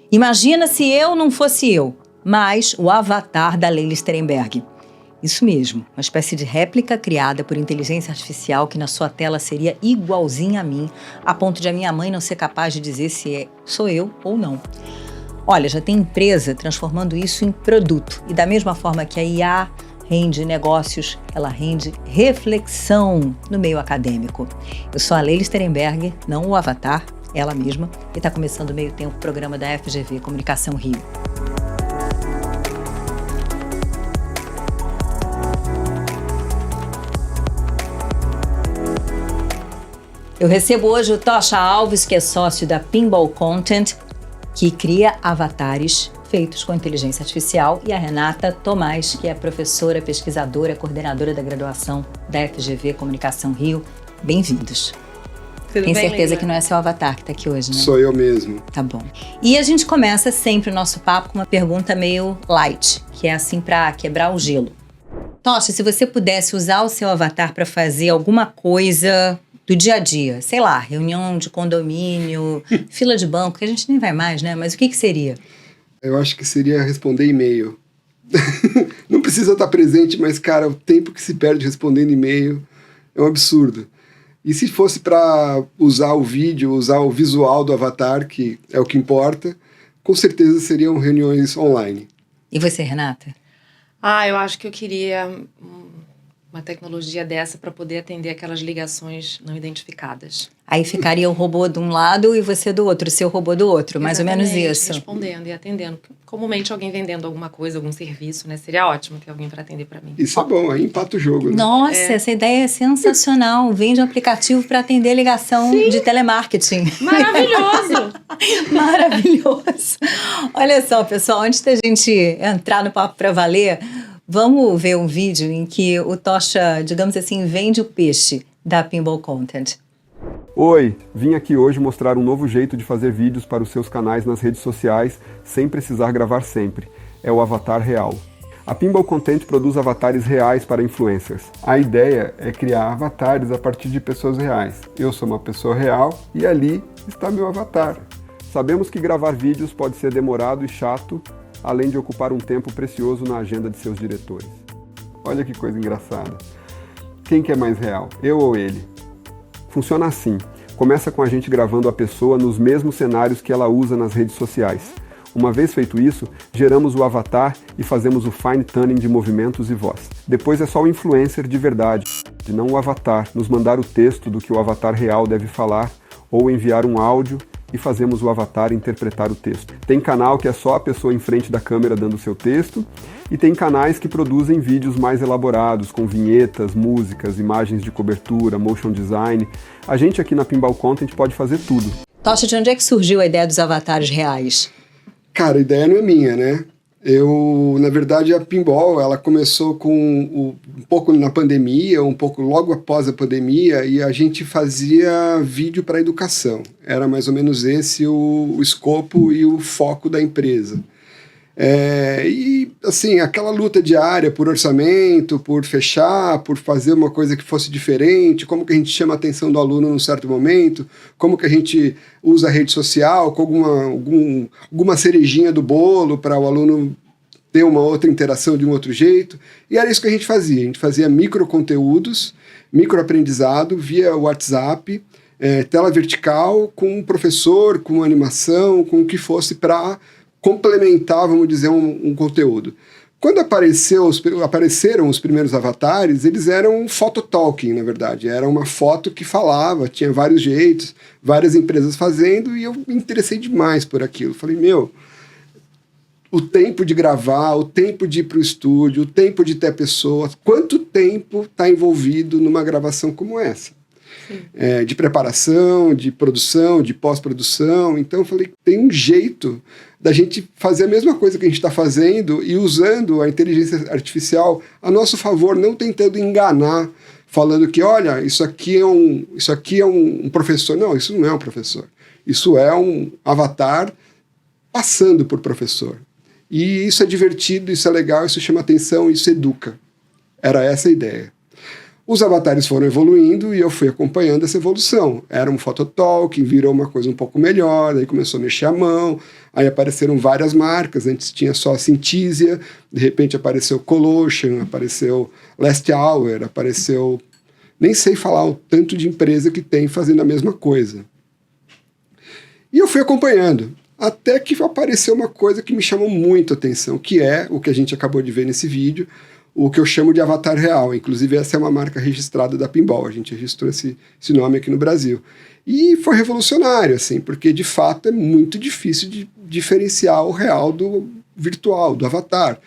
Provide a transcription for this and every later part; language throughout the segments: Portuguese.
Imagina se eu não fosse eu, mas o avatar da Leila Sterenberg. Isso mesmo, uma espécie de réplica criada por inteligência artificial que na sua tela seria igualzinha a mim, a ponto de a minha mãe não ser capaz de dizer se sou eu ou não. Olha, já tem empresa transformando isso em produto. E da mesma forma que a IA rende negócios, ela rende reflexão no meio acadêmico. Eu sou a Leila Sterenberg, não o avatar, ela mesma, e está começando o Meio Tempo, o programa da FGV Comunicação Rio. Eu recebo hoje o Tocha Alves, que é sócio da Pinball Content, que cria avatares feitos com inteligência artificial, e a Renata Tomás, que é professora, pesquisadora, coordenadora da graduação da FGV Comunicação Rio. Bem-vindos. Tem certeza que não é seu avatar que está aqui hoje, né? Sou eu mesmo. Tá bom. E a gente começa sempre o nosso papo com uma pergunta meio light, que é assim para quebrar o gelo. Tocha, se você pudesse usar o seu avatar para fazer alguma coisa do dia a dia, sei lá, reunião de condomínio, fila de banco, que a gente nem vai mais, né? Mas o que seria? Eu acho que seria responder e-mail. Não precisa estar presente, mas, cara, o tempo que se perde respondendo e-mail é um absurdo. E se fosse para usar o vídeo, usar o visual do avatar, que é o que importa, com certeza seriam reuniões online. E você, Renata? Eu acho que eu queria uma tecnologia dessa para poder atender aquelas ligações não identificadas. Aí ficaria o robô de um lado e você do outro, o seu robô do outro, mais ou menos isso. Respondendo e atendendo. Comumente alguém vendendo alguma coisa, algum serviço, né? Seria ótimo ter alguém para atender para mim. Isso é bom, aí empata o jogo. Né? Nossa, essa ideia é sensacional. Vende um aplicativo para atender ligação de telemarketing. Maravilhoso! Maravilhoso. Olha só, pessoal, antes da gente entrar no papo para valer, vamos ver um vídeo em que o Tocha, digamos assim, vende o peixe da Pinball Content. Oi, vim aqui hoje mostrar um novo jeito de fazer vídeos para os seus canais nas redes sociais sem precisar gravar sempre. É o avatar real. A Pinball Content produz avatares reais para influencers. A ideia é criar avatares a partir de pessoas reais. Eu sou uma pessoa real e ali está meu avatar. Sabemos que gravar vídeos pode ser demorado e chato, além de ocupar um tempo precioso na agenda de seus diretores. Olha que coisa engraçada. Quem que é mais real, eu ou ele? Funciona assim. Começa com a gente gravando a pessoa nos mesmos cenários que ela usa nas redes sociais. Uma vez feito isso, geramos o avatar e fazemos o fine tuning de movimentos e voz. Depois é só o influencer de verdade, e não o avatar, nos mandar o texto do que o avatar real deve falar ou enviar um áudio e fazemos o avatar interpretar o texto. Tem canal que é só a pessoa em frente da câmera dando o seu texto, e tem canais que produzem vídeos mais elaborados, com vinhetas, músicas, imagens de cobertura, motion design. A gente aqui na Pinball Content pode fazer tudo. Tocha, de onde é que surgiu a ideia dos avatares reais? Cara, a ideia não é minha, né? Na verdade, a Pinball, ela começou com um pouco na pandemia, um pouco logo após a pandemia, e a gente fazia vídeo para educação. Era mais ou menos esse o escopo e o foco da empresa. E, assim, aquela luta diária por orçamento, por fechar, por fazer uma coisa que fosse diferente, como que a gente chama a atenção do aluno num certo momento, como que a gente usa a rede social com alguma cerejinha do bolo para o aluno ter uma outra interação de um outro jeito. E era isso que a gente fazia. A gente fazia microconteúdos, microaprendizado via WhatsApp, tela vertical, com um professor, com animação, com o que fosse para vamos dizer, um conteúdo. Quando apareceram os primeiros avatares, eles eram phototalking, na verdade. Era uma foto que falava, tinha vários jeitos, várias empresas fazendo, e eu me interessei demais por aquilo. Falei, o tempo de gravar, o tempo de ir para o estúdio, o tempo de ter a pessoa, quanto tempo está envolvido numa gravação como essa? De preparação, de produção, de pós-produção. Então eu falei, tem um jeito da gente fazer a mesma coisa que a gente está fazendo e usando a inteligência artificial a nosso favor, não tentando enganar, falando que, olha, isso aqui é um professor. Não, isso não é um professor. Isso é um avatar passando por professor. E isso é divertido, isso é legal, isso chama atenção, isso educa. Era essa a ideia. Os avatares foram evoluindo e eu fui acompanhando essa evolução. Era um Phototalk, virou uma coisa um pouco melhor, aí começou a mexer a mão, aí apareceram várias marcas, antes tinha só a Synthesia, de repente apareceu Colotion, apareceu Last Hour, apareceu... Nem sei falar o tanto de empresa que tem fazendo a mesma coisa. E eu fui acompanhando, até que apareceu uma coisa que me chamou muito a atenção, que é o que a gente acabou de ver nesse vídeo, o que eu chamo de avatar real. Inclusive, essa é uma marca registrada da Pinball. A gente registrou esse nome aqui no Brasil. E foi revolucionário, assim, porque, de fato, é muito difícil de diferenciar o real do virtual, do avatar.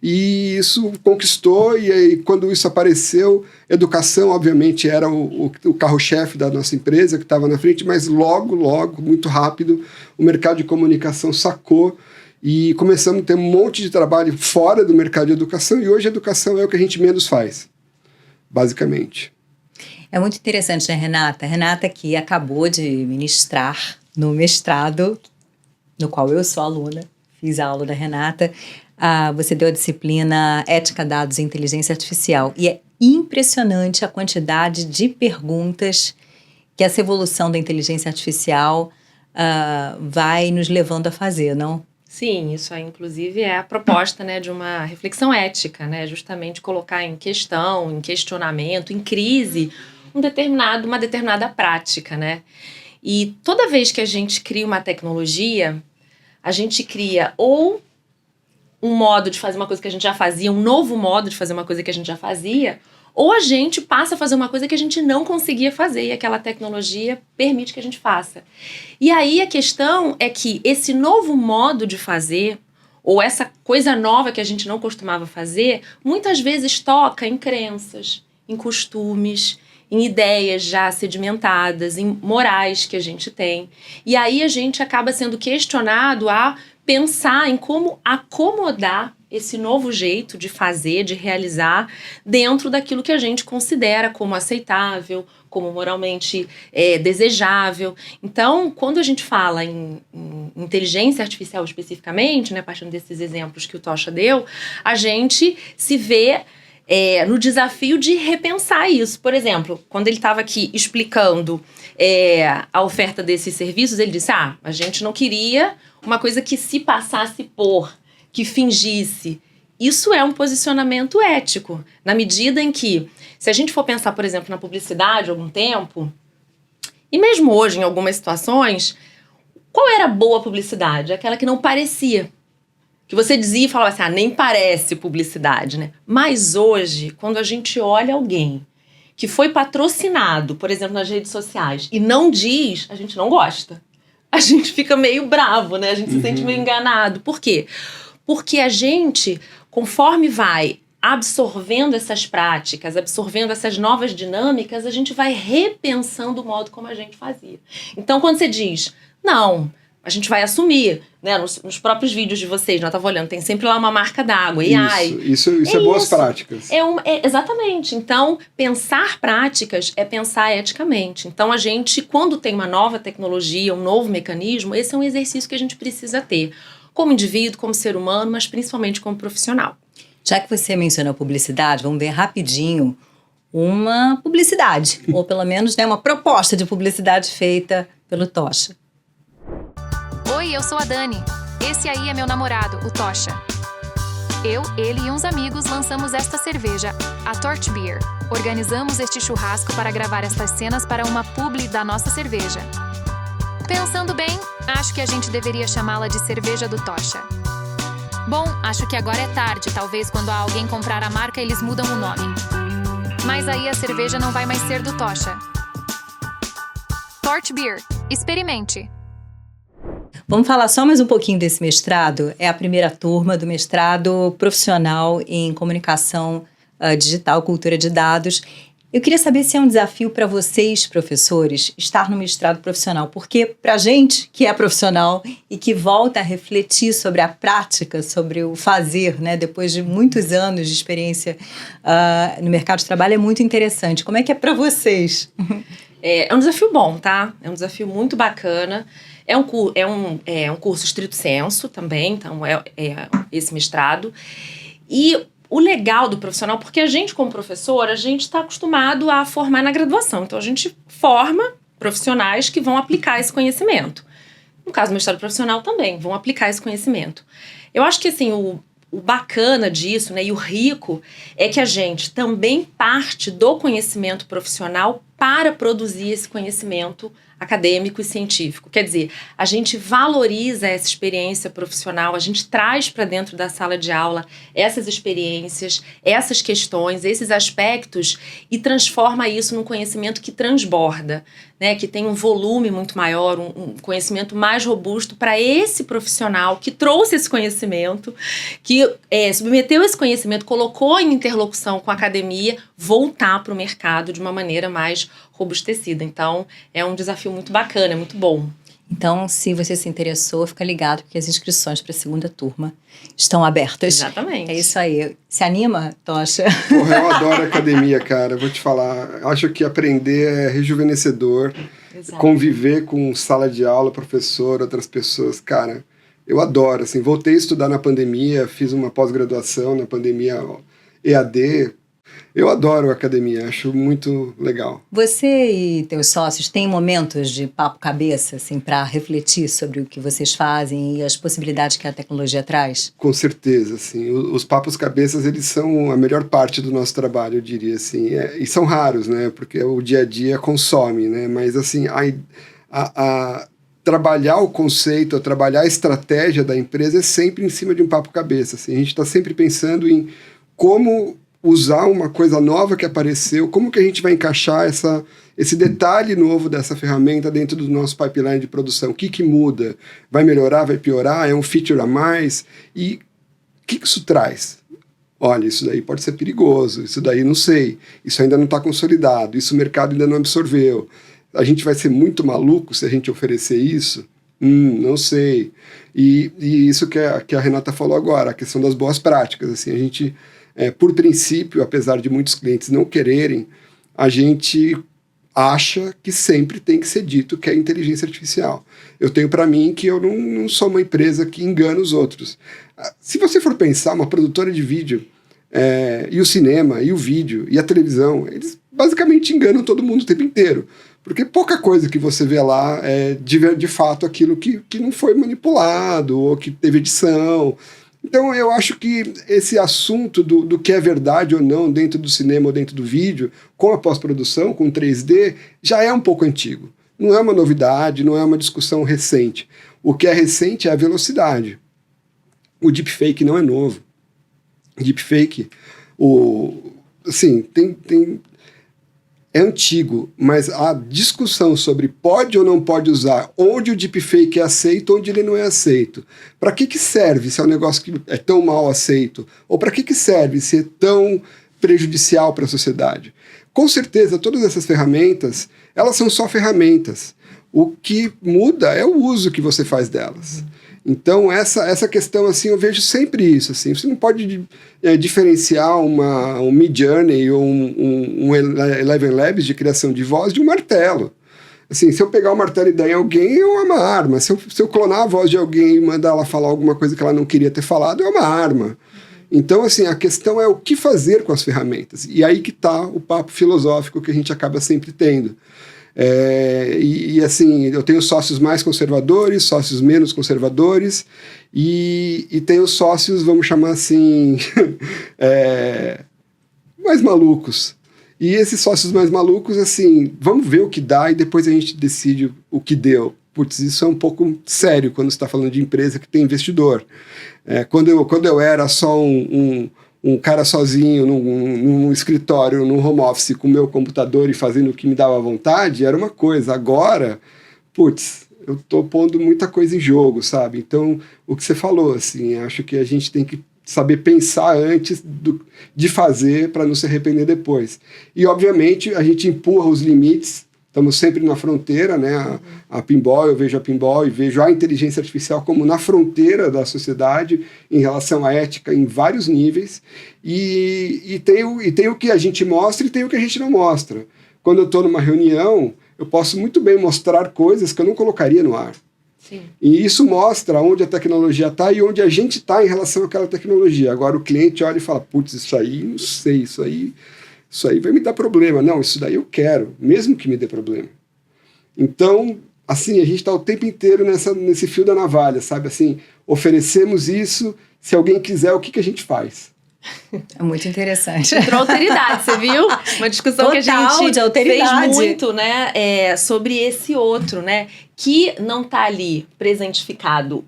E isso conquistou, e aí, quando isso apareceu, educação, obviamente, era o carro-chefe da nossa empresa, que estava na frente, mas logo, muito rápido, o mercado de comunicação sacou. E começamos a ter um monte de trabalho fora do mercado de educação, e hoje a educação é o que a gente menos faz, basicamente. É muito interessante, né, Renata? Renata que acabou de ministrar no mestrado, no qual eu sou aluna, fiz a aula da Renata. Você deu a disciplina Ética, Dados e Inteligência Artificial. E é impressionante a quantidade de perguntas que essa evolução da inteligência artificial vai nos levando a fazer, não? Sim, isso aí, inclusive, é a proposta, né, de uma reflexão ética, né, justamente colocar em questão, em questionamento, em crise, uma determinada prática, né. E toda vez que a gente cria uma tecnologia, a gente cria ou um modo de fazer uma coisa que a gente já fazia, um novo modo de fazer uma coisa que a gente já fazia, ou a gente passa a fazer uma coisa que a gente não conseguia fazer e aquela tecnologia permite que a gente faça. E aí a questão é que esse novo modo de fazer, ou essa coisa nova que a gente não costumava fazer, muitas vezes toca em crenças, em costumes, em ideias já sedimentadas, em morais que a gente tem. E aí a gente acaba sendo questionado a pensar em como acomodar esse novo jeito de fazer, de realizar, dentro daquilo que a gente considera como aceitável, como moralmente desejável. Então, quando a gente fala em inteligência artificial especificamente, né, partindo desses exemplos que o Tocha deu, a gente se vê no desafio de repensar isso. Por exemplo, quando ele estava aqui explicando a oferta desses serviços, ele disse, a gente não queria uma coisa que se passasse por, que fingisse. Isso é um posicionamento ético, na medida em que, se a gente for pensar, por exemplo, na publicidade há algum tempo, e mesmo hoje em algumas situações, qual era a boa publicidade? Aquela que não parecia. Que você dizia e falava assim, nem parece publicidade, né? Mas hoje, quando a gente olha alguém que foi patrocinado, por exemplo, nas redes sociais, e não diz, a gente não gosta. A gente fica meio bravo, né? A gente se sente meio enganado. Por quê? Porque a gente, conforme vai absorvendo essas práticas, absorvendo essas novas dinâmicas, a gente vai repensando o modo como a gente fazia. Então, quando você diz, não, a gente vai assumir, né? Nos próprios vídeos de vocês, eu estava olhando, tem sempre lá uma marca d'água. Isso é boas práticas. Exatamente. Então, pensar práticas é pensar eticamente. Então, a gente, quando tem uma nova tecnologia, um novo mecanismo, esse é um exercício que a gente precisa ter. Como indivíduo, como ser humano, mas principalmente como profissional. Já que você mencionou publicidade, vamos ver rapidinho uma publicidade, ou pelo menos uma proposta de publicidade feita pelo Tocha. Oi, eu sou a Dani. Esse aí é meu namorado, o Tocha. Eu, ele e uns amigos lançamos esta cerveja, a Torch Beer. Organizamos este churrasco para gravar estas cenas para uma publi da nossa cerveja. Pensando bem, acho que a gente deveria chamá-la de cerveja do Tocha. Bom, acho que agora é tarde, talvez quando alguém comprar a marca eles mudam o nome. Mas aí a cerveja não vai mais ser do Tocha. Torch Beer, experimente! Vamos falar só mais um pouquinho desse mestrado. É a primeira turma do mestrado profissional em comunicação digital, cultura de dados. Eu queria saber se é um desafio para vocês, professores, estar no mestrado profissional, porque para a gente que é profissional e que volta a refletir sobre a prática, sobre o fazer, né, depois de muitos anos de experiência no mercado de trabalho, é muito interessante. Como é que é para vocês? É um desafio bom, tá? É um desafio muito bacana. É um curso estrito sensu também, então é esse mestrado. E o legal do profissional, porque a gente, como professor, a gente está acostumado a formar na graduação. Então, a gente forma profissionais que vão aplicar esse conhecimento. No caso do mestrado profissional também, vão aplicar esse conhecimento. Eu acho que, assim, o bacana disso, né, e o rico, é que a gente também parte do conhecimento profissional para produzir esse conhecimento acadêmico e científico. Quer dizer, a gente valoriza essa experiência profissional, a gente traz para dentro da sala de aula essas experiências, essas questões, esses aspectos e transforma isso num conhecimento que transborda, né, que tem um volume muito maior, um conhecimento mais robusto para esse profissional que trouxe esse conhecimento, que submeteu esse conhecimento, colocou em interlocução com a academia, voltar para o mercado de uma maneira mais robustecida. Então, é um desafio muito bacana, é muito bom. Então, se você se interessou, fica ligado que as inscrições para a segunda turma estão abertas. Exatamente. É isso aí. Se anima, Tocha? Porra, eu adoro academia, cara. Vou te falar. Acho que aprender é rejuvenescedor. Exato. Conviver com sala de aula, professor, outras pessoas, cara, eu adoro. Assim, voltei a estudar na pandemia, fiz uma pós-graduação na pandemia EAD. Eu adoro a academia, acho muito legal. Você e teus sócios têm momentos de papo-cabeça, assim, para refletir sobre o que vocês fazem e as possibilidades que a tecnologia traz? Com certeza, assim. Os papos-cabeças, eles são a melhor parte do nosso trabalho, eu diria, assim. E são raros, né? Porque o dia a dia consome, né? Mas, assim, trabalhar o conceito, trabalhar a estratégia da empresa é sempre em cima de um papo-cabeça, assim. A gente está sempre pensando em como usar uma coisa nova que apareceu, como que a gente vai encaixar esse detalhe novo dessa ferramenta dentro do nosso pipeline de produção, o que muda, vai melhorar, vai piorar, é um feature a mais, e o que isso traz? Olha, isso daí pode ser perigoso, isso daí não sei, isso ainda não está consolidado, isso o mercado ainda não absorveu, a gente vai ser muito maluco se a gente oferecer isso? Não sei. E isso que a Renata falou agora, a questão das boas práticas, assim, a gente... por princípio, apesar de muitos clientes não quererem, a gente acha que sempre tem que ser dito que é inteligência artificial. Eu tenho para mim que eu não sou uma empresa que engana os outros. Se você for pensar, uma produtora de vídeo, e o cinema, e o vídeo, e a televisão, eles basicamente enganam todo mundo o tempo inteiro. Porque pouca coisa que você vê lá é de fato aquilo que não foi manipulado, ou que teve edição. Então, eu acho que esse assunto do que é verdade ou não dentro do cinema ou dentro do vídeo, com a pós-produção, com 3D, já é um pouco antigo. Não é uma novidade, não é uma discussão recente. O que é recente é a velocidade. O deepfake não é novo. Deepfake, é antigo, mas a discussão sobre pode ou não pode usar, onde o deepfake é aceito, onde ele não é aceito. Para que serve se é um negócio que é tão mal aceito? Ou para que serve se é tão prejudicial para a sociedade? Com certeza, todas essas ferramentas, elas são só ferramentas. O que muda é o uso que você faz delas. Então, essa questão, assim, eu vejo sempre isso, assim, você não pode diferenciar um Midjourney ou um Eleven Labs de criação de voz de um martelo. Assim, se eu pegar o martelo e dar em alguém, é uma arma. Se eu clonar a voz de alguém e mandar ela falar alguma coisa que ela não queria ter falado, é uma arma. Então, assim, a questão é o que fazer com as ferramentas. E aí que está o papo filosófico que a gente acaba sempre tendo. Assim, eu tenho sócios mais conservadores, sócios menos conservadores, e tenho sócios, vamos chamar assim, mais malucos. E esses sócios mais malucos, assim, vamos ver o que dá e depois a gente decide o que deu. Putz, isso é um pouco sério quando você está falando de empresa que tem investidor. Quando eu era só um cara sozinho num escritório, num home office, com o meu computador e fazendo o que me dava vontade, era uma coisa. Agora, putz, eu tô pondo muita coisa em jogo, sabe? Então, o que você falou, assim, acho que a gente tem que saber pensar antes de fazer para não se arrepender depois. E, obviamente, a gente empurra os limites. Estamos sempre na fronteira, né? A Pinball, eu vejo a Pinball e vejo a inteligência artificial como na fronteira da sociedade em relação à ética em vários níveis. E tem o que a gente mostra e tem o que a gente não mostra. Quando eu estou numa reunião, eu posso muito bem mostrar coisas que eu não colocaria no ar. Sim. E isso mostra onde a tecnologia está e onde a gente está em relação àquela tecnologia. Agora o cliente olha e fala, putz, isso aí, não sei, isso aí vai me dar problema. Não, isso daí eu quero, mesmo que me dê problema. Então, assim, a gente está o tempo inteiro nesse fio da navalha, sabe? Assim, oferecemos isso, se alguém quiser, o que a gente faz? É muito interessante. Entrou autoridade, você viu? Uma discussão Total, que a gente de autoridade. fez muito, né? Sobre esse outro, né? Que não está ali presentificado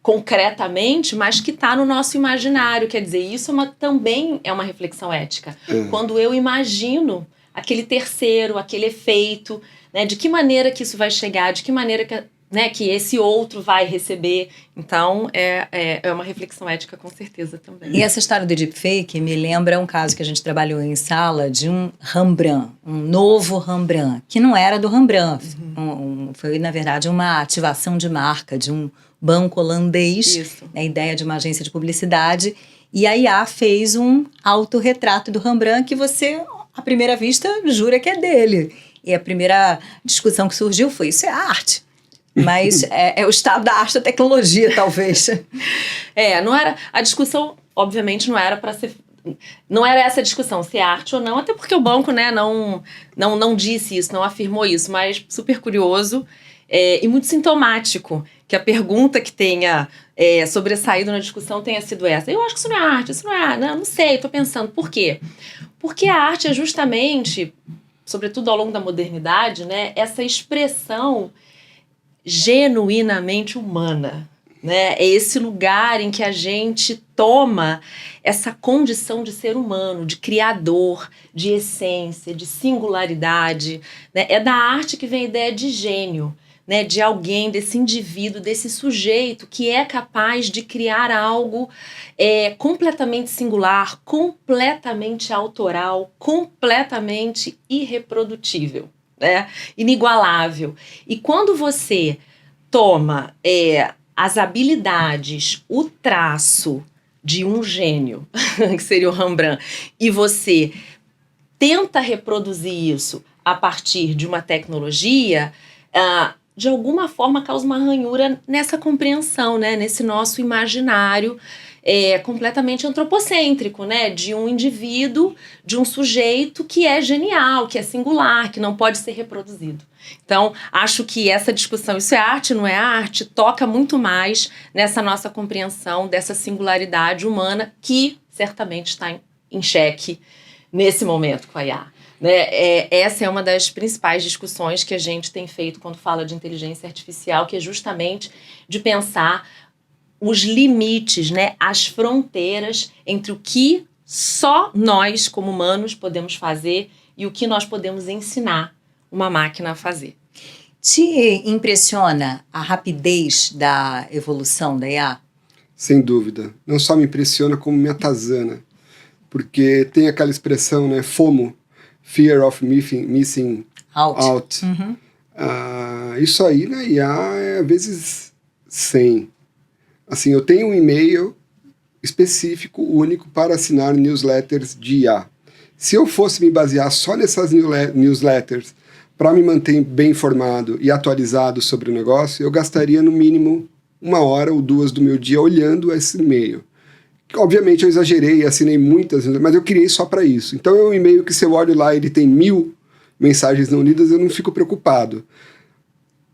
concretamente, mas que está no nosso imaginário. Quer dizer, isso também é uma reflexão ética. Quando eu imagino aquele terceiro, aquele efeito, né? De que maneira que isso vai chegar, de que maneira que esse outro vai receber. Então, é uma reflexão ética com certeza também. E essa história do deepfake me lembra um caso que a gente trabalhou em sala de um Rembrandt, um novo Rembrandt, que não era do Rembrandt. Foi, na verdade, uma ativação de marca de um banco holandês, a ideia de uma agência de publicidade. E a IA fez um autorretrato do Rembrandt que você, à primeira vista, jura que é dele. E a primeira discussão que surgiu foi, isso é arte. Mas é o estado da arte da tecnologia, talvez. Não era... A discussão, obviamente, não era para ser... Não era essa a discussão, se é arte ou não, até porque o banco, né, não disse isso, não afirmou isso, mas super curioso e muito sintomático que a pergunta que tenha sobressaído na discussão tenha sido essa. Eu acho que isso não é arte, isso não é arte. Não sei, estou pensando. Por quê? Porque a arte é justamente, sobretudo ao longo da modernidade, né, essa expressão genuinamente humana, né? É esse lugar em que a gente toma essa condição de ser humano, de criador, de essência, de singularidade, né? É da arte que vem a ideia de gênio, né? De alguém, desse indivíduo, desse sujeito que é capaz de criar algo completamente singular, completamente autoral, completamente irreprodutível. Inigualável. E quando você toma as habilidades, o traço de um gênio, que seria o Rembrandt, e você tenta reproduzir isso a partir de uma tecnologia, de alguma forma causa uma ranhura nessa compreensão, né? Nesse nosso imaginário completamente antropocêntrico, né? De um indivíduo, de um sujeito que é genial, que é singular, que não pode ser reproduzido. Então, acho que essa discussão, isso é arte, não é arte, toca muito mais nessa nossa compreensão dessa singularidade humana que certamente está em xeque nesse momento com a IA. Né? Essa é uma das principais discussões que a gente tem feito quando fala de inteligência artificial, que é justamente de pensar os limites, né, as fronteiras entre o que só nós, como humanos, podemos fazer e o que nós podemos ensinar uma máquina a fazer. Te impressiona a rapidez da evolução da IA? Sem dúvida. Não só me impressiona, como me atazana. Porque tem aquela expressão, né, FOMO, Fear of Missing Out. Uhum. Isso aí na IA é vezes 100. Assim, eu tenho um e-mail específico, único, para assinar newsletters de IA. Se eu fosse me basear só nessas newsletters para me manter bem informado e atualizado sobre o negócio, eu gastaria no mínimo 1 hora ou 2 do meu dia olhando esse e-mail. Obviamente eu exagerei, assinei muitas, mas eu criei só para isso. Então é um e-mail que se eu olho lá ele tem 1000 mensagens não lidas, eu não fico preocupado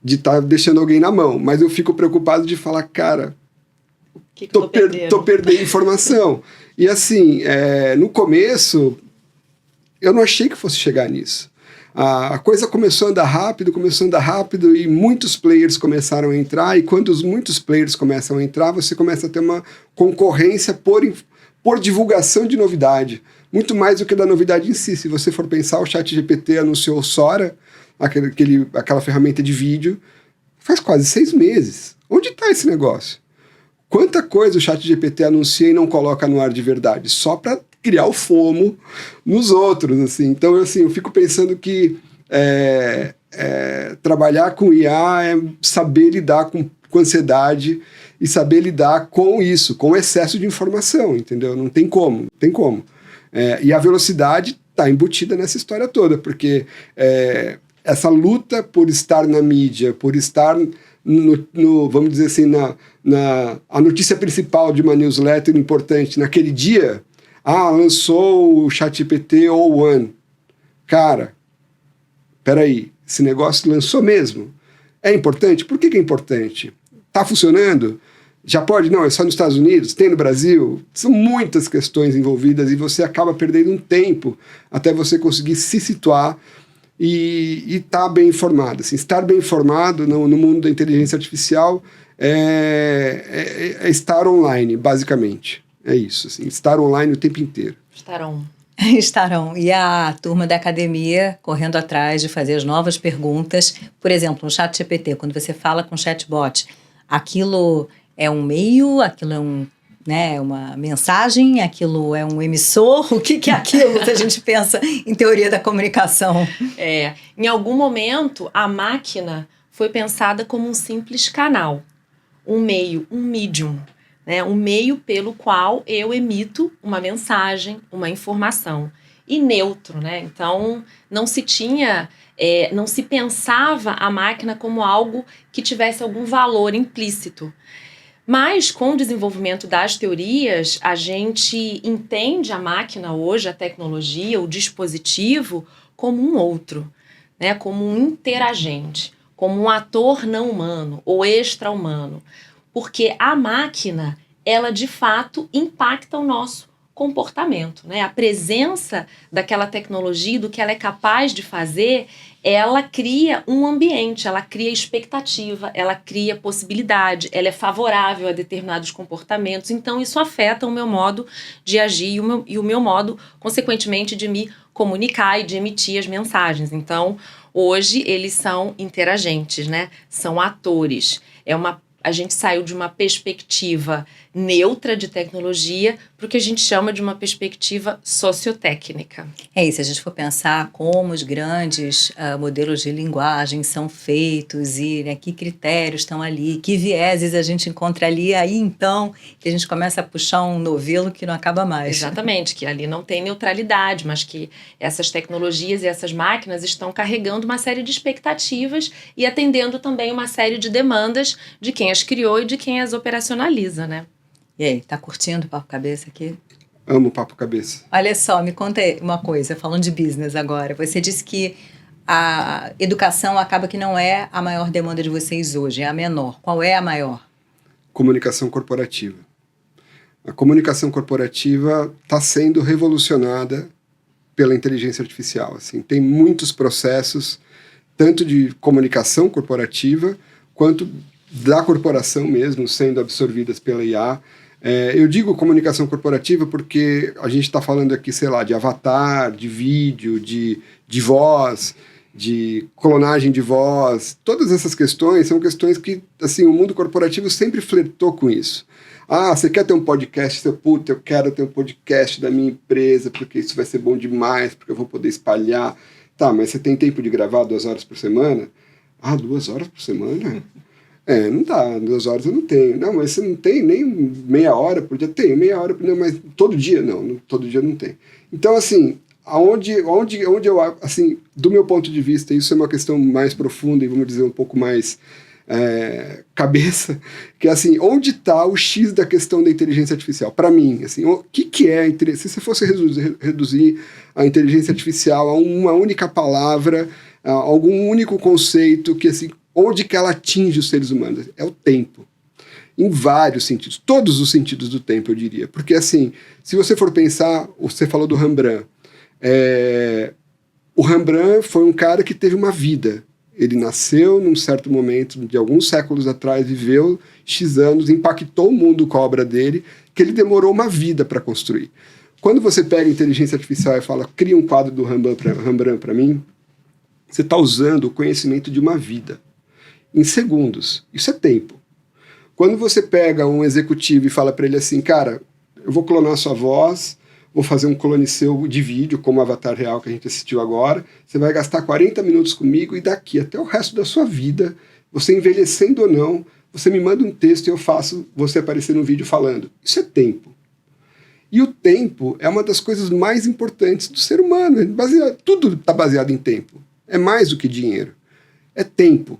de estar deixando alguém na mão, mas eu fico preocupado de falar, cara, tô perdendo informação. E assim, no começo, eu não achei que fosse chegar nisso. A coisa começou a andar rápido e muitos players começaram a entrar, e quando muitos players começam a entrar, você começa a ter uma concorrência por divulgação de novidade, muito mais do que da novidade em si. Se você for pensar, o ChatGPT anunciou o Sora, aquela ferramenta de vídeo, faz quase 6 meses. Onde está esse negócio? Quanta coisa o ChatGPT anuncia e não coloca no ar de verdade, só para criar o FOMO nos outros, assim. Então, assim, eu fico pensando que trabalhar com IA é saber lidar com ansiedade e saber lidar com isso, com o excesso de informação, entendeu? Não tem como. E a velocidade está embutida nessa história toda, porque essa luta por estar na mídia, por estar vamos dizer assim, a notícia principal de uma newsletter importante naquele dia, lançou o ChatGPT O1. Cara, peraí, esse negócio lançou mesmo? É importante? Por que é importante? Está funcionando? Já pode? Não, é só nos Estados Unidos? Tem no Brasil? São muitas questões envolvidas e você acaba perdendo um tempo até você conseguir se situar e estar bem informado. Assim, estar bem informado no mundo da inteligência artificial é estar online, basicamente. É isso, assim, estar online o tempo inteiro. Estarão. E a turma da academia correndo atrás de fazer as novas perguntas. Por exemplo, no ChatGPT, quando você fala com o chatbot, aquilo é um meio, aquilo é uma mensagem, aquilo é um emissor. O que é aquilo se a gente pensa em teoria da comunicação? Em algum momento, a máquina foi pensada como um simples canal, um meio, um medium. Um meio pelo qual eu emito uma mensagem, uma informação. E neutro, Então, não se pensava a máquina como algo que tivesse algum valor implícito. Mas, com o desenvolvimento das teorias, a gente entende a máquina hoje, a tecnologia, o dispositivo, como um outro, como um interagente, como um ator não humano ou extra-humano. Porque a máquina, ela de fato impacta o nosso comportamento, A presença daquela tecnologia, do que ela é capaz de fazer, ela cria um ambiente, ela cria expectativa, ela cria possibilidade, ela é favorável a determinados comportamentos. Então, isso afeta o meu modo de agir e o meu modo, consequentemente, de me comunicar e de emitir as mensagens. Então, hoje, eles são interagentes, São atores. A gente saiu de uma perspectiva neutra de tecnologia para o que a gente chama de uma perspectiva sociotécnica. E se a gente for pensar como os grandes modelos de linguagem são feitos e que critérios estão ali, que vieses a gente encontra ali, aí então que a gente começa a puxar um novelo que não acaba mais. Exatamente, que ali não tem neutralidade, mas que essas tecnologias e essas máquinas estão carregando uma série de expectativas e atendendo também uma série de demandas de quem as criou e de quem as operacionaliza, E aí, tá curtindo o Papo Cabeça aqui? Amo o Papo Cabeça. Olha só, me conta uma coisa, falando de business agora. Você disse que a educação acaba que não é a maior demanda de vocês hoje, é a menor. Qual é a maior? Comunicação corporativa. A comunicação corporativa está sendo revolucionada pela inteligência artificial. Assim. Tem muitos processos, tanto de comunicação corporativa, quanto da corporação mesmo, sendo absorvidas pela IA. Eu digo comunicação corporativa porque a gente está falando aqui, sei lá, de avatar, de vídeo, de voz, de clonagem de voz. Todas essas questões são questões que, assim, o mundo corporativo sempre flertou com isso. Você quer ter um podcast? Eu quero ter um podcast da minha empresa, porque isso vai ser bom demais, porque eu vou poder espalhar. Tá, mas você tem tempo de gravar 2 horas por semana? 2 horas por semana? Não dá, 2 horas eu não tenho. Não, mas você não tem nem meia hora por dia? Tenho meia hora por dia, mas todo dia? Não, todo dia não tem. Então, assim, onde eu, assim, do meu ponto de vista, isso é uma questão mais profunda e, vamos dizer, um pouco mais cabeça, que é assim, onde está o X da questão da inteligência artificial? Para mim, assim, o que é a inteligência? Se você fosse reduzir a inteligência artificial a uma única palavra, a algum único conceito que, assim, onde que ela atinge os seres humanos? É o tempo. Em vários sentidos. Todos os sentidos do tempo, eu diria. Porque, assim, se você for pensar, você falou do Rembrandt. O Rembrandt foi um cara que teve uma vida. Ele nasceu num certo momento, de alguns séculos atrás, viveu X anos, impactou o mundo com a obra dele, que ele demorou uma vida para construir. Quando você pega a inteligência artificial e fala, cria um quadro do Rembrandt para mim, você está usando o conhecimento de uma vida. Em segundos. Isso é tempo. Quando você pega um executivo e fala para ele assim, cara, eu vou clonar a sua voz, vou fazer um clone seu de vídeo, como o Avatar Real que a gente assistiu agora, você vai gastar 40 minutos comigo e daqui até o resto da sua vida, você envelhecendo ou não, você me manda um texto e eu faço você aparecer no vídeo falando. Isso é tempo. E o tempo é uma das coisas mais importantes do ser humano. Tudo está baseado em tempo. É mais do que dinheiro. É tempo.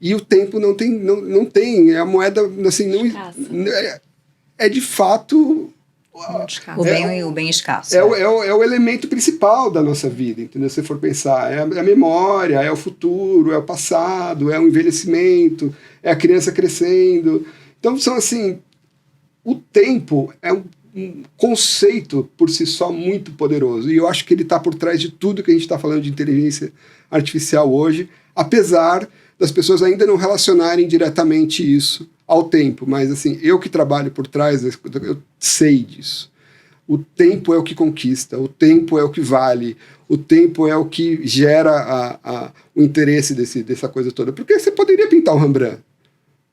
E o tempo não tem, é a moeda, assim, é de fato... O bem escasso. É o elemento principal da nossa vida, entendeu? Se você for pensar, é a memória, é o futuro, é o passado, é o envelhecimento, é a criança crescendo. Então, são assim, o tempo é um conceito por si só muito poderoso, e eu acho que ele está por trás de tudo que a gente está falando de inteligência artificial hoje, apesar das pessoas ainda não relacionarem diretamente isso ao tempo, mas assim, eu que trabalho por trás, eu sei disso. O tempo é o que conquista, o tempo é o que vale, o tempo é o que gera o interesse dessa coisa toda. Porque você poderia pintar um Rembrandt,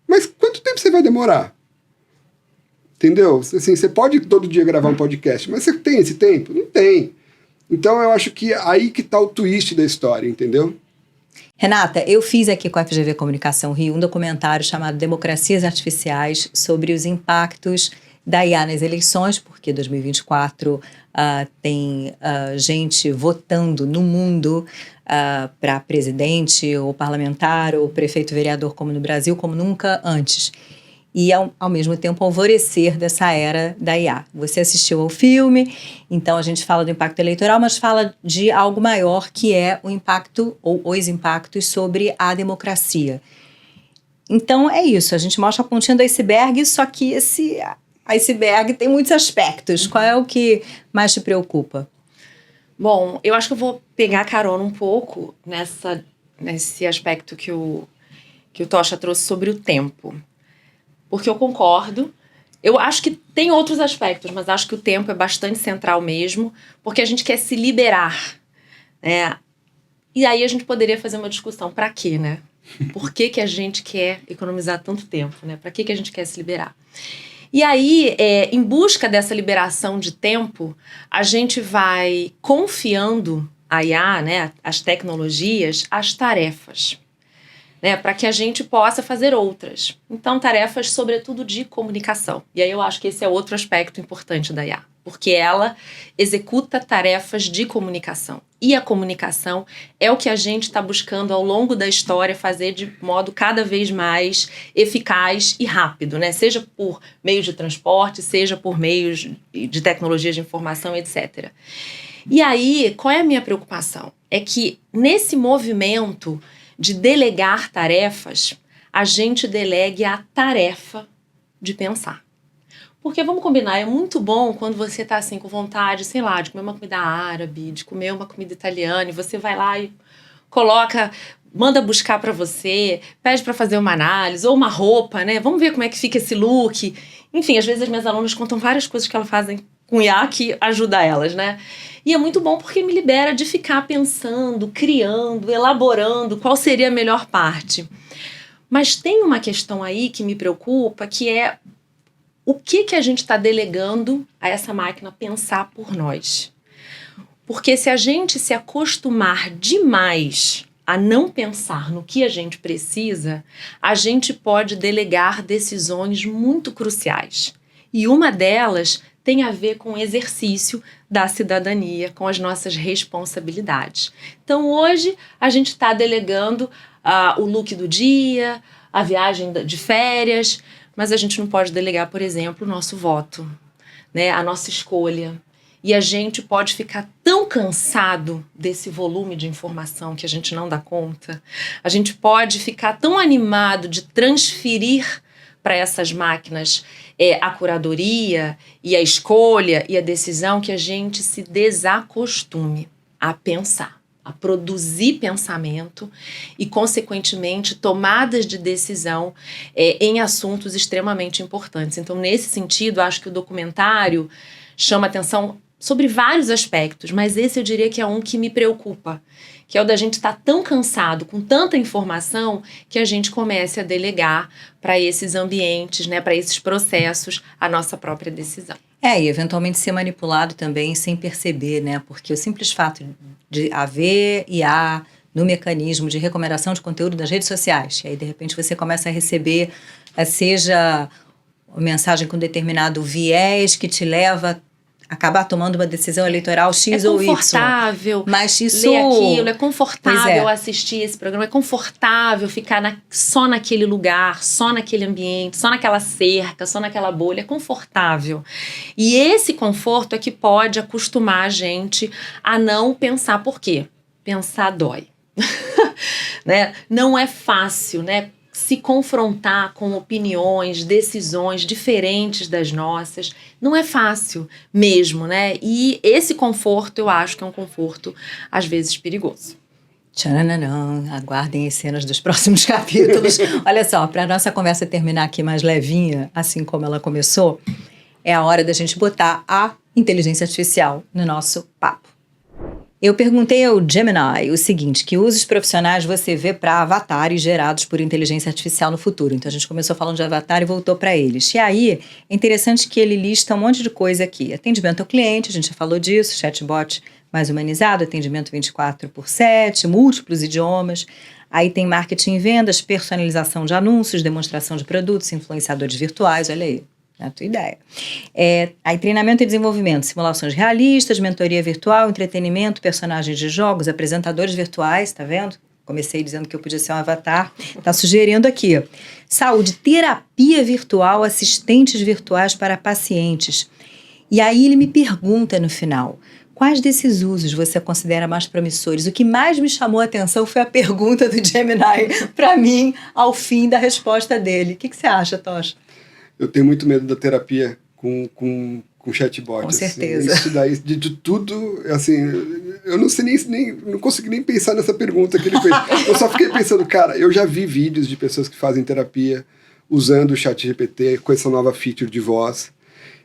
mas quanto tempo você vai demorar? Entendeu? Assim, você pode todo dia gravar um podcast, mas você tem esse tempo? Não tem. Então eu acho que aí que está o twist da história, entendeu? Renata, eu fiz aqui com a FGV Comunicação Rio um documentário chamado Democracias Artificiais sobre os impactos da IA nas eleições, porque 2024 tem gente votando no mundo para presidente ou parlamentar ou prefeito vereador como no Brasil, como nunca antes. E, ao mesmo tempo, alvorecer dessa era da IA. Você assistiu ao filme, então a gente fala do impacto eleitoral, mas fala de algo maior, que é o impacto, ou os impactos sobre a democracia. Então, é isso. A gente mostra a pontinha do iceberg, só que esse iceberg tem muitos aspectos. Qual é o que mais te preocupa? Bom, eu acho que eu vou pegar carona um pouco nesse aspecto que o Tocha trouxe sobre o tempo. Porque eu concordo. Eu acho que tem outros aspectos, mas acho que o tempo é bastante central mesmo, porque a gente quer se liberar, né? E aí a gente poderia fazer uma discussão. Para quê, né? Por que a gente quer economizar tanto tempo, né? Para que a gente quer se liberar? E aí, em busca dessa liberação de tempo, a gente vai confiando a IA, né, as tecnologias, as tarefas, né, para que a gente possa fazer outras. Então, tarefas, sobretudo, de comunicação. E aí eu acho que esse é outro aspecto importante da IA, porque ela executa tarefas de comunicação. E a comunicação é o que a gente está buscando ao longo da história fazer de modo cada vez mais eficaz e rápido, né? Seja por meios de transporte, seja por meios de tecnologias de informação, etc. E aí, qual é a minha preocupação? É que nesse movimento de delegar tarefas, a gente delegue a tarefa de pensar. Porque, vamos combinar, é muito bom quando você tá assim com vontade, sei lá, de comer uma comida árabe, de comer uma comida italiana, e você vai lá e coloca, manda buscar para você, pede para fazer uma análise, ou uma roupa, né? Vamos ver como é que fica esse look. Enfim, às vezes as minhas alunas contam várias coisas que elas fazem com IA que ajuda elas, né? E é muito bom porque me libera de ficar pensando, criando, elaborando qual seria a melhor parte. Mas tem uma questão aí que me preocupa, que é o que a gente está delegando a essa máquina pensar por nós. Porque se a gente se acostumar demais a não pensar no que a gente precisa, a gente pode delegar decisões muito cruciais. E uma delas tem a ver com o exercício da cidadania, com as nossas responsabilidades. Então, hoje, a gente está delegando o look do dia, a viagem de férias, mas a gente não pode delegar, por exemplo, o nosso voto, né? A nossa escolha. E a gente pode ficar tão cansado desse volume de informação que a gente não dá conta. A gente pode ficar tão animado de transferir para essas máquinas a curadoria e a escolha e a decisão, que a gente se desacostume a pensar, a produzir pensamento e, consequentemente, tomadas de decisão em assuntos extremamente importantes. Então, nesse sentido, acho que o documentário chama atenção sobre vários aspectos, mas esse eu diria que é um que me preocupa, que é o da gente estar tão cansado, com tanta informação, que a gente comece a delegar para esses ambientes, né, para esses processos, a nossa própria decisão. E eventualmente ser manipulado também sem perceber, né? Porque o simples fato de haver IA no mecanismo de recomendação de conteúdo das redes sociais, e aí de repente você começa a receber, seja uma mensagem com determinado viés que te leva acabar tomando uma decisão eleitoral X ou Y. É confortável mas isso... ler aquilo, é confortável assistir esse programa, é confortável ficar só naquele lugar, só naquele ambiente, só naquela cerca, só naquela bolha, é confortável. E esse conforto é que pode acostumar a gente a não pensar. Por quê? Pensar dói. Né? Não é fácil, né? Se confrontar com opiniões, decisões diferentes das nossas, não é fácil mesmo, né? E esse conforto, eu acho que é um conforto, às vezes, perigoso. Tchananã, aguardem as cenas dos próximos capítulos. Olha só, para a nossa conversa terminar aqui mais levinha, assim como ela começou, é a hora da gente botar a inteligência artificial no nosso papo. Eu perguntei ao Gemini o seguinte: que usos profissionais você vê para avatares gerados por inteligência artificial no futuro? Então a gente começou falando de avatar e voltou para eles. E aí é interessante que ele lista um monte de coisa aqui. Atendimento ao cliente, a gente já falou disso, chatbot mais humanizado, atendimento 24/7, múltiplos idiomas. Aí tem marketing e vendas, personalização de anúncios, demonstração de produtos, influenciadores virtuais, olha aí. É a tua ideia. Aí treinamento e desenvolvimento, simulações realistas, mentoria virtual, entretenimento, personagens de jogos, apresentadores virtuais, tá vendo? Comecei dizendo que eu podia ser um avatar, tá sugerindo aqui. Saúde, terapia virtual, assistentes virtuais para pacientes. E aí ele me pergunta no final: quais desses usos você considera mais promissores? O que mais me chamou a atenção foi a pergunta do Gemini para mim ao fim da resposta dele. O que você acha, Tocha? Eu tenho muito medo da terapia com chatbot. Com certeza. Isso daí, de tudo, assim, eu não sei não consegui nem pensar nessa pergunta que ele fez. Eu só fiquei pensando, cara, eu já vi vídeos de pessoas que fazem terapia usando o ChatGPT com essa nova feature de voz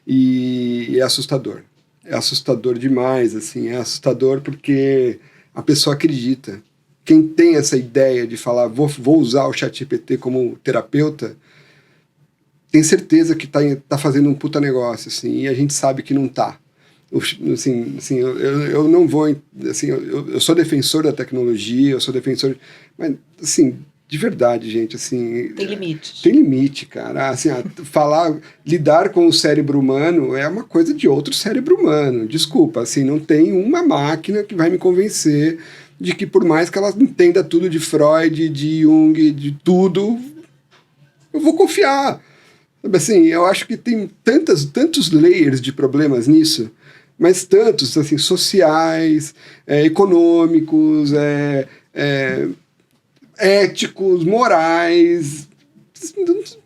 e é assustador. É assustador demais, assim, é assustador porque a pessoa acredita. Quem tem essa ideia de falar, vou usar o ChatGPT como terapeuta, tem certeza que tá fazendo um puta negócio, assim, e a gente sabe que não tá. Assim, eu não vou... Assim, eu sou defensor da tecnologia, eu sou defensor... Mas, assim, de verdade, gente, assim... Tem limites. Tem limite, cara. Assim, lidar com o cérebro humano é uma coisa de outro cérebro humano. Desculpa, assim, não tem uma máquina que vai me convencer de que por mais que ela entenda tudo de Freud, de Jung, de tudo, eu vou confiar. Assim, eu acho que tem tantos layers de problemas nisso, mas tantos, assim, sociais, econômicos, éticos, morais,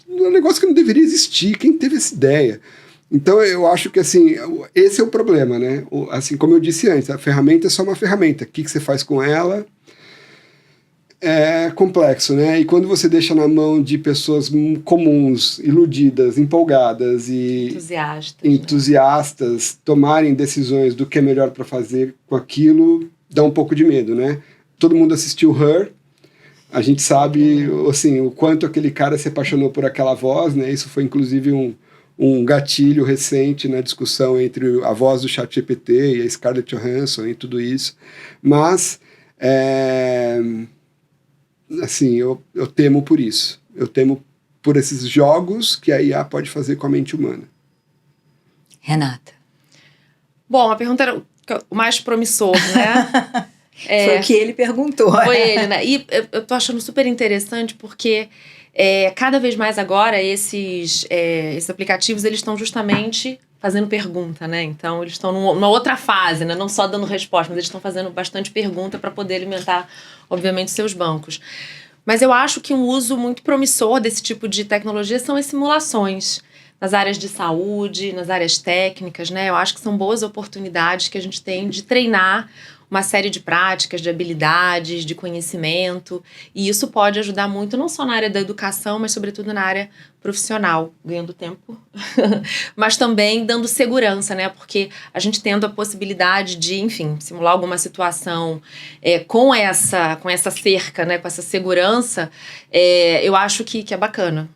um negócio que não deveria existir. Quem teve essa ideia? Então, eu acho que, assim, esse é o problema, né? Assim, como eu disse antes, a ferramenta é só uma ferramenta. O que você faz com ela é complexo, né? E quando você deixa na mão de pessoas comuns, iludidas, empolgadas e entusiastas, né, tomarem decisões do que é melhor para fazer com aquilo, dá um pouco de medo, né? Todo mundo assistiu Her, a gente sabe, assim, o quanto aquele cara se apaixonou por aquela voz, né? Isso foi inclusive um gatilho recente na discussão entre a voz do ChatGPT e a Scarlett Johansson e tudo isso. Mas assim, eu temo por isso. Eu temo por esses jogos que a IA pode fazer com a mente humana. Renata. Bom, a pergunta era o mais promissor, né? Foi o que ele perguntou. Foi ele, né? E eu tô achando super interessante porque cada vez mais agora esses aplicativos, eles estão justamente fazendo pergunta, né? Então, eles estão numa outra fase, né? Não só dando resposta, mas eles estão fazendo bastante pergunta para poder alimentar, obviamente, seus bancos. Mas eu acho que um uso muito promissor desse tipo de tecnologia são as simulações nas áreas de saúde, nas áreas técnicas, né? Eu acho que são boas oportunidades que a gente tem de treinar uma série de práticas, de habilidades, de conhecimento, e isso pode ajudar muito, não só na área da educação, mas sobretudo na área profissional, ganhando tempo, mas também dando segurança, né? Porque a gente tendo a possibilidade de, enfim, simular alguma situação com essa cerca, né? Com essa segurança, eu acho que é bacana.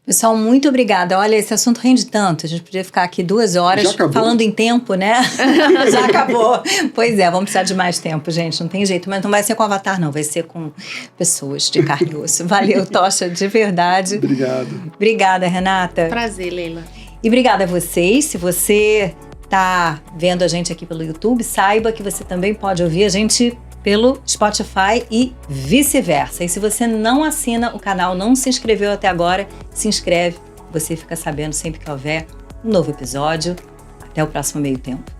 Pessoal, muito obrigada. Olha, esse assunto rende tanto. A gente podia ficar aqui 2 horas falando em tempo, né? Já acabou. Pois é, vamos precisar de mais tempo, gente. Não tem jeito. Mas não vai ser com avatar, não. Vai ser com pessoas de carne e osso. Valeu, Tocha, de verdade. Obrigado. Obrigada, Renata. Prazer, Leila. E obrigada a vocês. Se você está vendo a gente aqui pelo YouTube, saiba que você também pode ouvir a gente pelo Spotify e vice-versa. E se você não assina o canal, não se inscreveu até agora, se inscreve. Você fica sabendo sempre que houver um novo episódio. Até o próximo Meio Tempo.